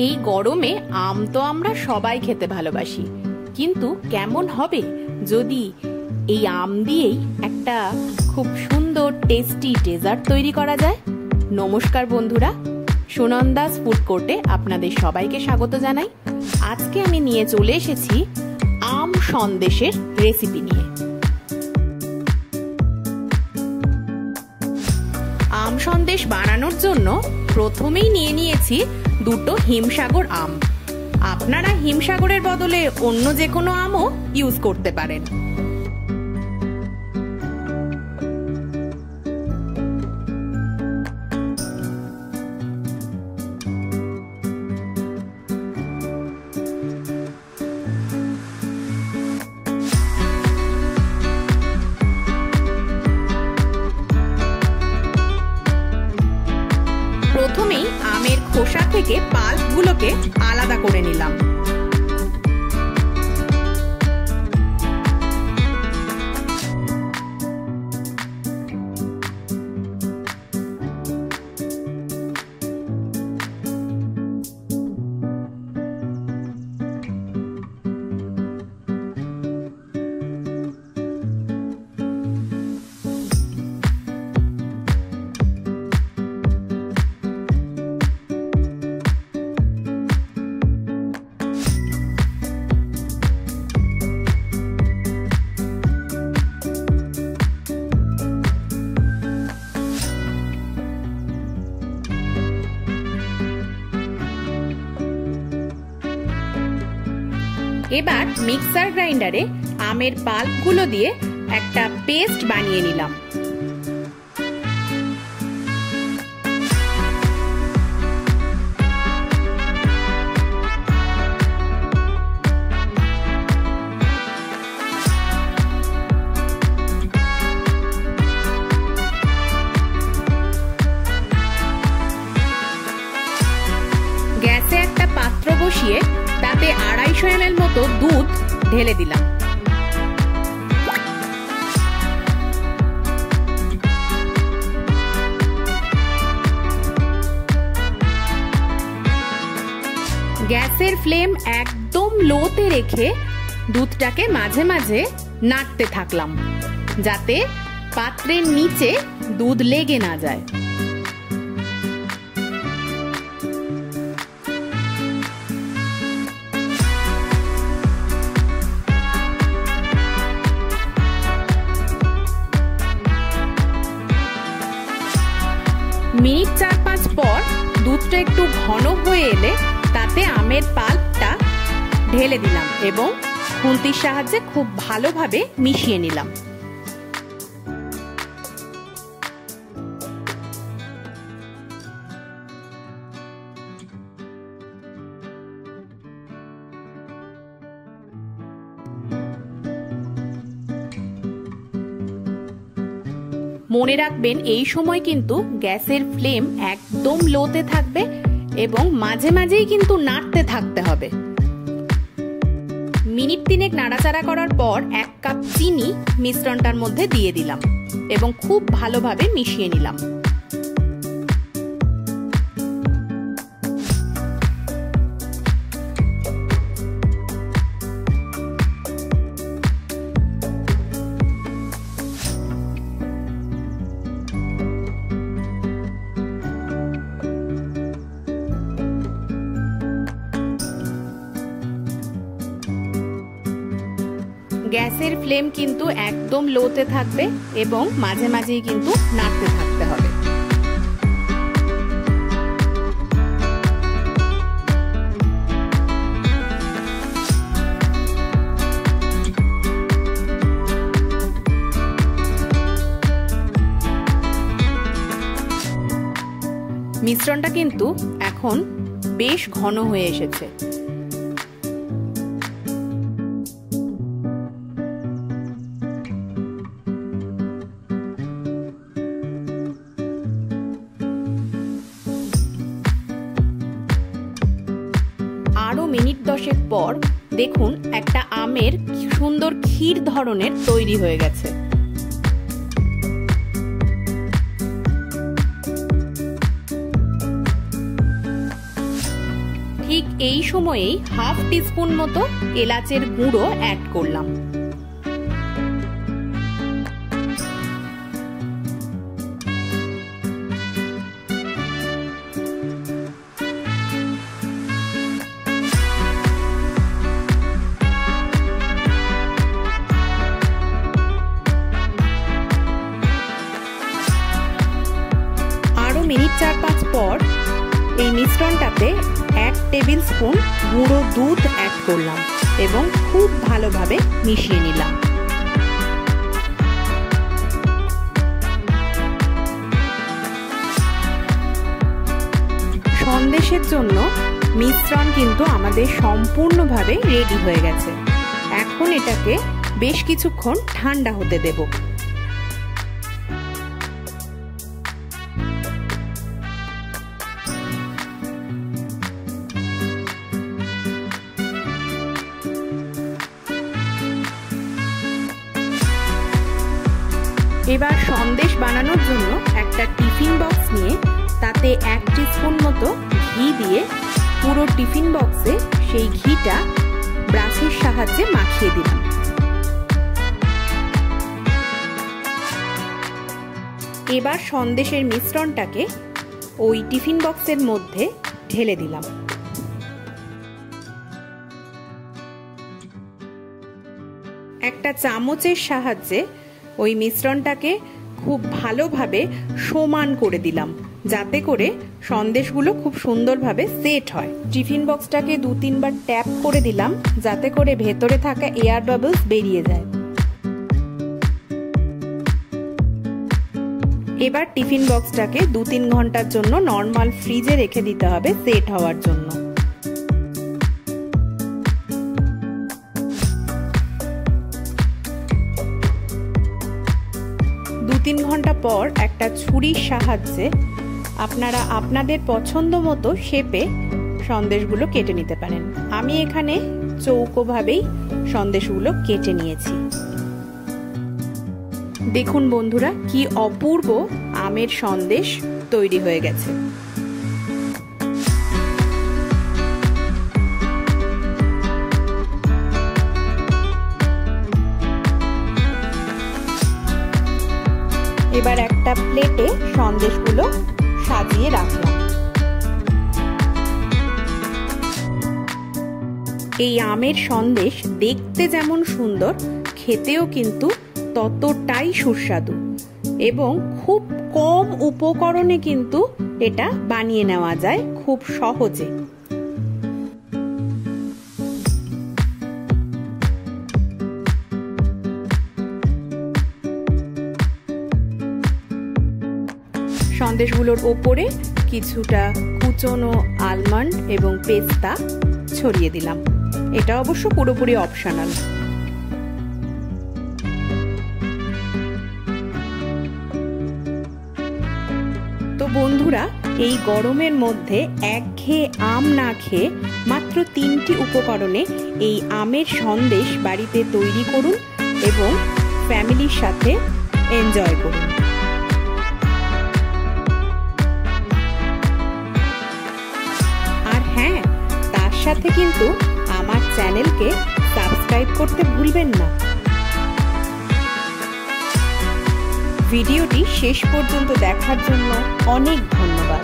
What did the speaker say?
এই গরমে আম তো আমরা সবাই খেতে ভালোবাসি, কিন্তু কেমন হবে যদি এই আম দিয়েই একটা খুব সুন্দর টেস্টি ডেজার্ট তৈরি করা যায়। নমস্কার বন্ধুরা, সুনন্দাস ফুড কোর্টে আপনাদের সবাইকে স্বাগত জানাই। আজকে আমি নিয়ে চলে এসেছি আম সন্দেশের রেসিপি নিয়ে। আম সন্দেশ বানানোর জন্য প্রথমেই নিয়ে নিয়েছি দুটো হিমসাগর আম। আপনারা হিমসাগরের বদলে অন্য যে কোনো আমও ইউজ করতে পারেন। প্রথমেই আমের খোসা থেকে পাল্পগুলোকে আলাদা করে নিলাম। এবার মিক্সার গ্রাইন্ডারে আমের পাল্পগুলো দিয়ে একটা পেস্ট বানিয়ে নিলাম। গ্যাসে একটা পাত্র বসিয়ে তাতে 250 ml মতো দুধ ঢেলে দিলাম। গ্যাসের ফ্লেম একদম লোতে রেখে দুধটাকে মাঝে মাঝে নাড়তে থাকলাম, যাতে পাত্রের নিচে দুধ লেগে না যায়। মিনিট 4-5 পর দুধটা একটু ঘন হয়ে এলে তাতে আমের পাল্পটা ঢেলে দিলাম এবং খুন্তির সাহায্যে খুব ভালোভাবে মিশিয়ে নিলাম। মনে রাখবেন, এই সময় কিন্তু গ্যাসের ফ্লেম একদম লোতে থাকবে এবং মাঝে মাঝেই কিন্তু নাড়তে থাকতে হবে। মিনিট 3 নাড়াচাড়া করার পর 1 কাপ চিনি মিশ্রণটার মধ্যে দিয়ে দিলাম এবং খুব ভালোভাবে মিশিয়ে নিলাম। গ্যাসের ফ্লেম কিন্তু একদম লোতে থাকবে এবং মাঝে মাঝেই কিন্তু নাড়তে থাকতে হবে। মিশ্রণটা কিন্তু এখন বেশ ঘন হয়ে এসেছে। আরো মিনিট 10 পর দেখুন একটা আমের সুন্দর ক্ষীর ধরনের তৈরি হয়ে গেছে। ঠিক এই সময়েই হাফ টিস্পুন মতো এলাচের গুঁড়ো অ্যাড করলাম। মিনিট 4-5 পর এই মিশ্রণটাতে 1 টেবিল স্পুন গুঁড়ো দুধ অ্যাড করলাম এবং খুব ভালোভাবে মিশিয়ে নিলাম। সন্দেশের জন্য মিশ্রণ কিন্তু আমাদের সম্পূর্ণভাবে রেডি হয়ে গেছে। এখন এটাকে বেশ কিছুক্ষণ ঠান্ডা হতে দেব। এবার সন্দেশ বানানোর জন্য একটা টিফিন বক্স নিয়ে তাতে 1 টিস্পুন মতো ঘি দিয়ে পুরো টিফিন বক্সে সেই ঘিটা ব্রাশের সাহায্যে মাখিয়ে দিলাম। এবার সন্দেশের মিশ্রণটাকে ওই টিফিন বক্সের মধ্যে ঢেলে দিলাম। একটা চামচের সাহায্যে ওই মিশ্রণটাকে খুব ভালোভাবে সমান করে দিলাম, যাতে করে সন্দেশগুলো খুব সুন্দরভাবে সেট হয়। টিফিন বক্সটাকে 2-3 বার ট্যাপ করে দিলাম, যাতে করে ভেতরে থাকা এয়ার বাবলস বেরিয়ে যায়। এবার টিফিন বক্সটাকে 2-3 ঘন্টার জন্য নর্মাল ফ্রিজে রেখে দিতে হবে সেট হওয়ার জন্য। 2-3 ঘন্টা পর একটা ছুরির সাহায্যে আপনারা আপনাদের পছন্দ মতো শেপে সন্দেশগুলো কেটে নিতে পারেন। আমি এখানে চৌকোভাবেই সন্দেশগুলো কেটে নিয়েছি। দেখুন বন্ধুরা, কি অপূর্ব আমের সন্দেশ তৈরি হয়ে গেছে। এবার একটা প্লেটে সন্দেশগুলো সাজিয়ে রাখলাম। এই আমের সন্দেশ দেখতে যেমন সুন্দর, খেতেও কিন্তু ততটাই সুস্বাদু এবং খুব কম উপকরণে কিন্তু এটা বানিয়ে নেওয়া যায় খুব সহজে। সন্দেশগুলোর ওপরে কিছুটা কুচনো আলমন্ড এবং পেস্তা ছড়িয়ে দিলাম। এটা অবশ্য পুরোপুরি অপশনাল। তো বন্ধুরা, এই গরমের মধ্যে একঘেয়ে আম না খেয়ে মাত্র 3টি উপকরণে এই আমের সন্দেশ বাড়িতে তৈরি করুন এবং ফ্যামিলির সাথে এনজয় করুন। সাথে কিন্তু আমার চ্যানেলকে সাবস্ক্রাইব করতে ভুলবেন না। ভিডিওটি শেষ পর্যন্ত দেখার জন্য অনেক ধন্যবাদ।